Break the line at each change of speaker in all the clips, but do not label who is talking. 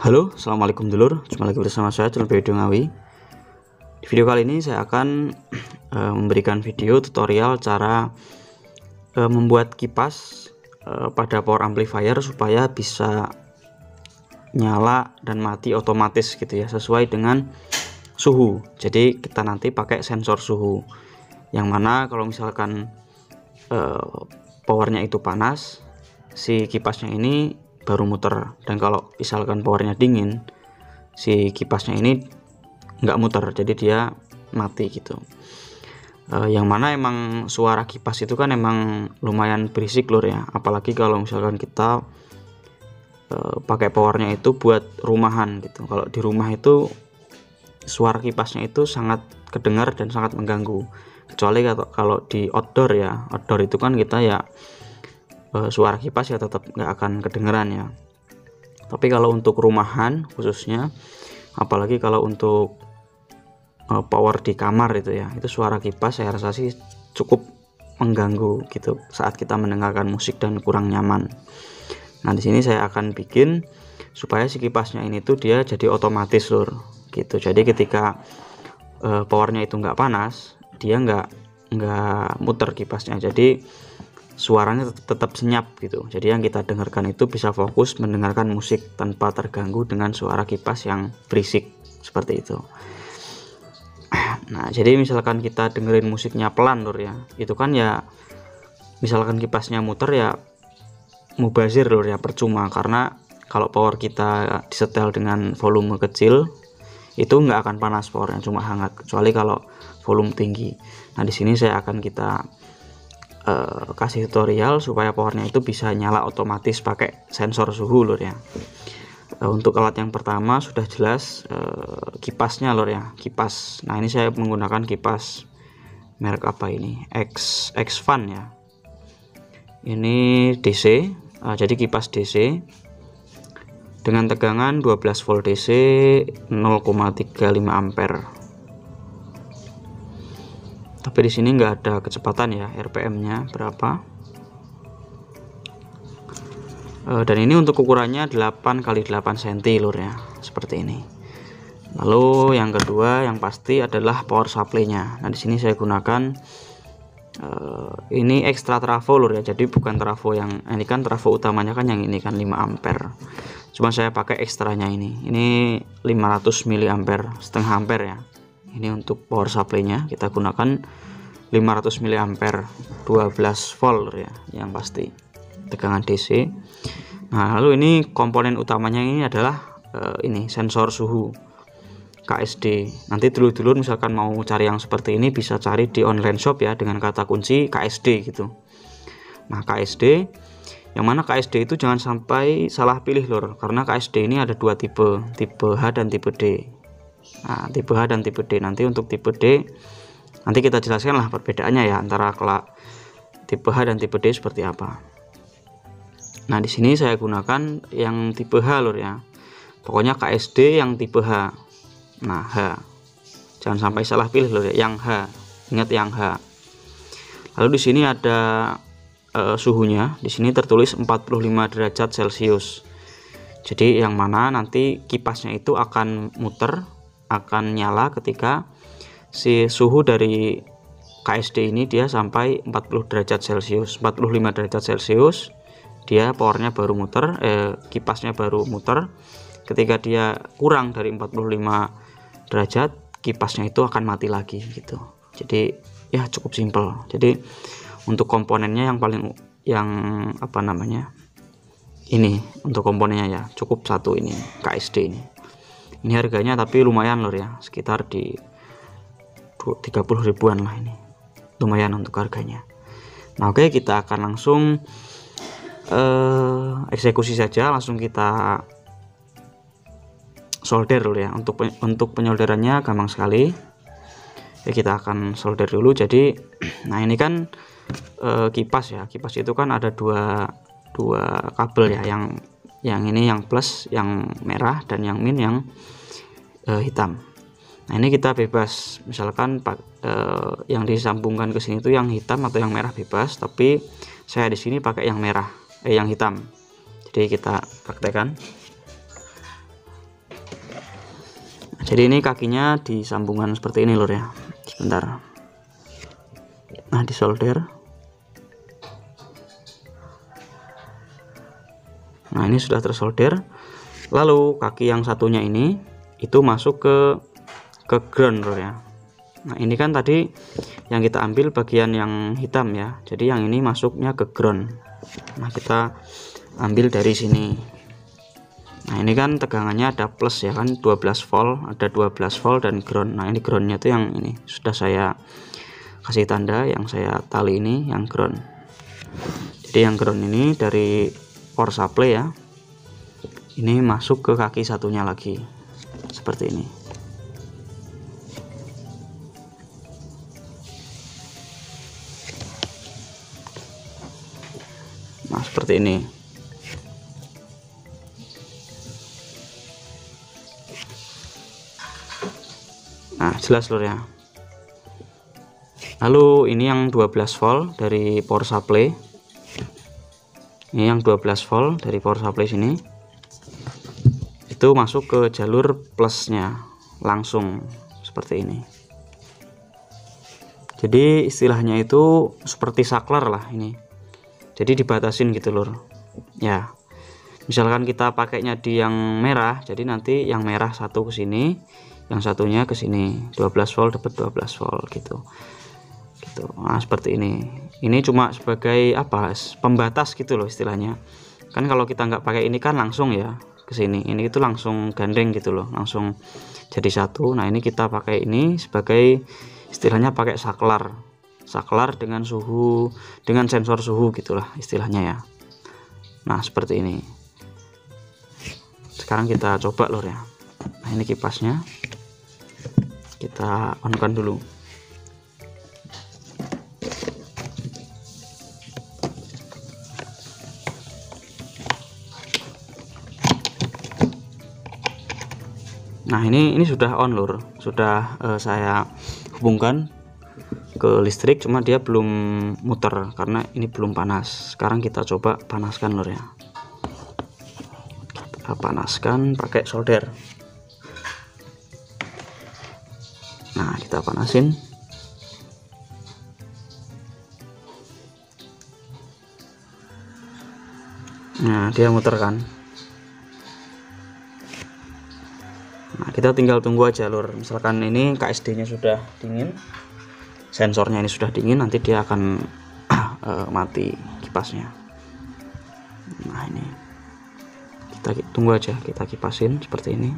Halo, assalamualaikum dulur. Jumpa lagi bersama saya channel Video Ngawi. Di video kali ini saya akan memberikan video tutorial cara membuat kipas pada power amplifier supaya bisa nyala dan mati otomatis gitu ya, sesuai dengan suhu. Jadi kita nanti pakai sensor suhu, yang mana kalau misalkan powernya itu panas, si kipasnya ini baru muter, dan kalau misalkan powernya dingin, si kipasnya ini nggak muter, jadi dia mati gitu. Yang mana emang suara kipas itu kan emang lumayan berisik lur ya, apalagi kalau misalkan kita pakai powernya itu buat rumahan gitu. Kalau di rumah itu suara kipasnya itu sangat kedengar dan sangat mengganggu, kecuali kalau di outdoor ya. Outdoor itu kan kita ya suara kipas ya tetap nggak akan kedengeran ya. Tapi kalau untuk rumahan khususnya, apalagi kalau untuk power di kamar itu ya, itu suara kipas saya rasa sih cukup mengganggu gitu saat kita mendengarkan musik dan kurang nyaman. Nah, di sini saya akan bikin supaya si kipasnya ini tuh dia jadi otomatis lur gitu. Jadi ketika powernya itu nggak panas, dia nggak muter kipasnya, jadi suaranya tetap senyap gitu. Jadi yang kita dengarkan itu bisa fokus mendengarkan musik tanpa terganggu dengan suara kipas yang berisik seperti itu. Nah, jadi misalkan kita dengerin musiknya pelan lur ya, itu kan ya misalkan kipasnya muter ya mubazir lur ya, percuma. Karena kalau power kita disetel dengan volume kecil itu nggak akan panas powernya, cuma hangat, kecuali kalau volume tinggi. Nah, di sini saya akan kita kasih tutorial supaya powernya itu bisa nyala otomatis pakai sensor suhu lur ya. Untuk alat yang pertama sudah jelas kipasnya lur ya, kipas. Nah, ini saya menggunakan kipas merek apa ini, X-Fan ya. Ini DC, jadi kipas DC dengan tegangan 12 volt DC 0,35 ampere. Tapi di sini nggak ada kecepatan ya, RPM-nya berapa. Dan ini untuk ukurannya 8 x 8 cm lur ya, seperti ini. Lalu yang kedua yang pasti adalah power supply-nya. Nah, di sini saya gunakan ini ekstra trafo lur ya. Jadi bukan trafo yang ini, kan trafo utamanya kan yang ini kan 5 ampere. Cuma saya pakai ekstranya ini. Ini 500 mA, setengah ampere ya. Ini untuk power supply-nya kita gunakan 500 mA 12 volt ya, yang pasti tegangan DC. Nah, lalu ini komponen utamanya ini adalah ini sensor suhu KSD. Nanti dulur-dulur misalkan mau cari yang seperti ini bisa cari di online shop ya, dengan kata kunci KSD gitu. Nah, KSD, yang mana KSD itu jangan sampai salah pilih lur, karena KSD ini ada dua tipe H dan tipe D. Nah, tipe H dan tipe D, nanti untuk tipe D nanti kita jelaskan lah perbedaannya ya antara tipe H dan tipe D seperti apa. Nah, di sini saya gunakan yang tipe H lur ya. Pokoknya KSD yang tipe H. Nah, H. Jangan sampai salah pilih lur ya, yang H. Ingat yang H. Lalu di sini ada suhunya. Di sini tertulis 45 derajat Celcius. Jadi yang mana nanti kipasnya itu akan muter, akan nyala ketika si suhu dari KSD ini dia sampai 40 derajat Celcius, 45 derajat Celcius, dia powernya baru muter, kipasnya baru muter. Ketika dia kurang dari 45 derajat, kipasnya itu akan mati lagi gitu. Jadi ya cukup simpel. Jadi untuk komponennya yang apa namanya, ini untuk komponennya ya cukup satu ini KSD ini. Ini harganya tapi lumayan lur ya, sekitar di 30 ribuan lah, ini lumayan untuk harganya. Nah, oke, kita akan langsung eksekusi saja, langsung kita solder dulu ya. Untuk penyolderannya gampang sekali ya, kita akan solder dulu. Jadi nah, ini kan kipas ya, kipas itu kan ada dua kabel ya, yang ini yang plus yang merah dan yang min yang hitam. Nah, ini kita bebas, misalkan yang disambungkan ke sini itu yang hitam atau yang merah bebas, tapi saya di sini pakai yang merah, yang hitam. Jadi kita praktekkan. Jadi ini kakinya disambungan seperti ini lur ya. Sebentar. Nah, disolder. Nah, ini sudah tersolder. Lalu kaki yang satunya ini itu masuk ke ground lur ya. Nah, ini kan tadi yang kita ambil bagian yang hitam ya. Jadi yang ini masuknya ke ground. Nah, kita ambil dari sini. Nah, ini kan tegangannya ada plus ya kan, 12 volt, ada 12 volt dan ground. Nah, ini groundnya tuh yang ini sudah saya kasih tanda, yang saya tali ini yang ground. Jadi yang ground ini dari power supply ya, ini masuk ke kaki satunya lagi seperti ini. Nah, seperti ini. Nah, jelas lur ya. Lalu ini yang 12 volt dari power supply. Ini yang 12 volt dari power supply sini. Itu masuk ke jalur plusnya langsung seperti ini. Jadi istilahnya itu seperti saklar lah ini. Jadi dibatasin gitu lur. Ya. Misalkan kita pakainya di yang merah, jadi nanti yang merah satu ke sini, yang satunya ke sini. 12 volt dapat 12 volt gitu. Gitu. Nah, seperti ini. Ini cuma sebagai apa? Pembatas gitu loh istilahnya. Kan kalau kita nggak pakai ini kan langsung ya ke sini. Ini itu langsung gandeng gitu loh, langsung jadi satu. Nah, ini kita pakai ini sebagai istilahnya pakai saklar. Saklar dengan suhu, dengan sensor suhu gitulah istilahnya ya. Nah, seperti ini. Sekarang kita coba lur ya. Nah, ini kipasnya kita on kan dulu. Nah, ini sudah on lur, sudah saya hubungkan ke listrik, cuma dia belum muter karena ini belum panas. Sekarang kita coba panaskan lur ya. Kita panaskan pakai solder. Nah, kita panasin. Nah, dia muter kan. Nah, kita tinggal tunggu aja lur. Misalkan ini KSD nya sudah dingin, sensornya ini sudah dingin, nanti dia akan mati kipasnya. Nah, ini kita tunggu aja, kita kipasin seperti ini.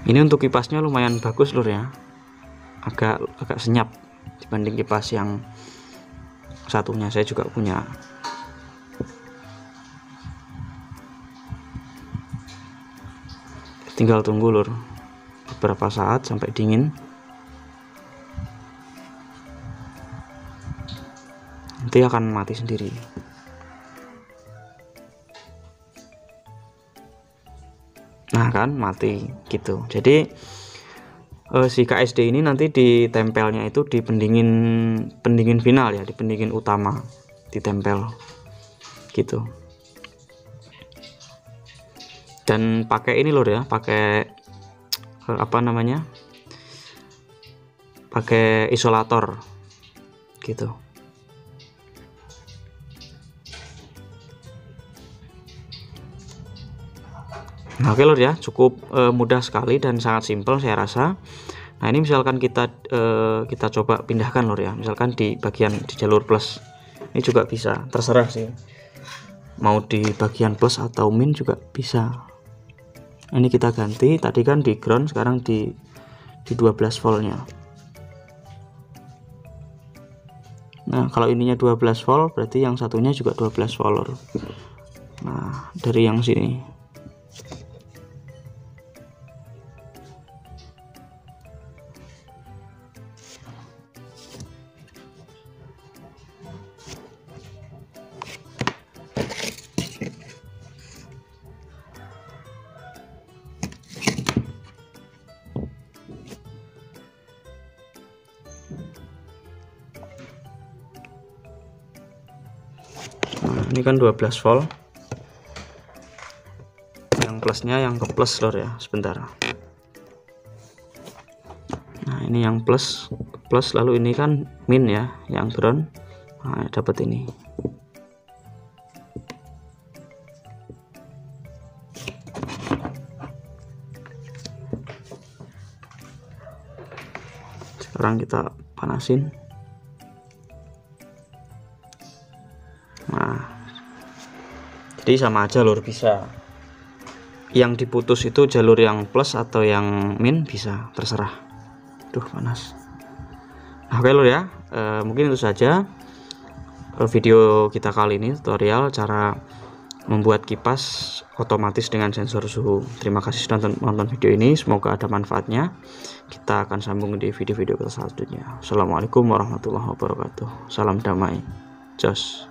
Ini untuk kipasnya lumayan bagus lur ya, agak senyap dibanding kipas yang satunya, saya juga punya. Tinggal tunggu lur beberapa saat sampai dingin, nanti akan mati sendiri. Nah kan mati gitu. Jadi si KSD ini nanti ditempelnya itu di pendingin final ya, di pendingin utama ditempel gitu. Dan pakai ini lur ya, pakai apa namanya, pakai isolator gitu. Nah, oke lur ya, cukup mudah sekali dan sangat simpel saya rasa. Nah, ini misalkan kita coba pindahkan lur ya, misalkan di bagian di jalur plus, ini juga bisa, terserah sih mau di bagian plus atau min juga bisa. Ini kita ganti, tadi kan di ground, sekarang di 12 voltnya. Nah, kalau ininya 12 volt berarti yang satunya juga 12 volt lur. Nah, dari yang sini. ini kan 12 volt, yang plusnya yang ke plus lor ya, sebentar. Nah ini yang plus lalu ini kan min ya, yang ground. Nah dapat ini. Sekarang kita panasin. Nah jadi sama aja lur, bisa yang diputus itu jalur yang plus atau yang min, bisa terserah. Duh panas. Nah, oke lur ya, mungkin itu saja video kita kali ini, tutorial cara membuat kipas otomatis dengan sensor suhu. Terima kasih sudah nonton video ini, semoga ada manfaatnya. Kita akan sambung di video-video kita selanjutnya. Assalamualaikum warahmatullahi wabarakatuh. Salam damai. Jos.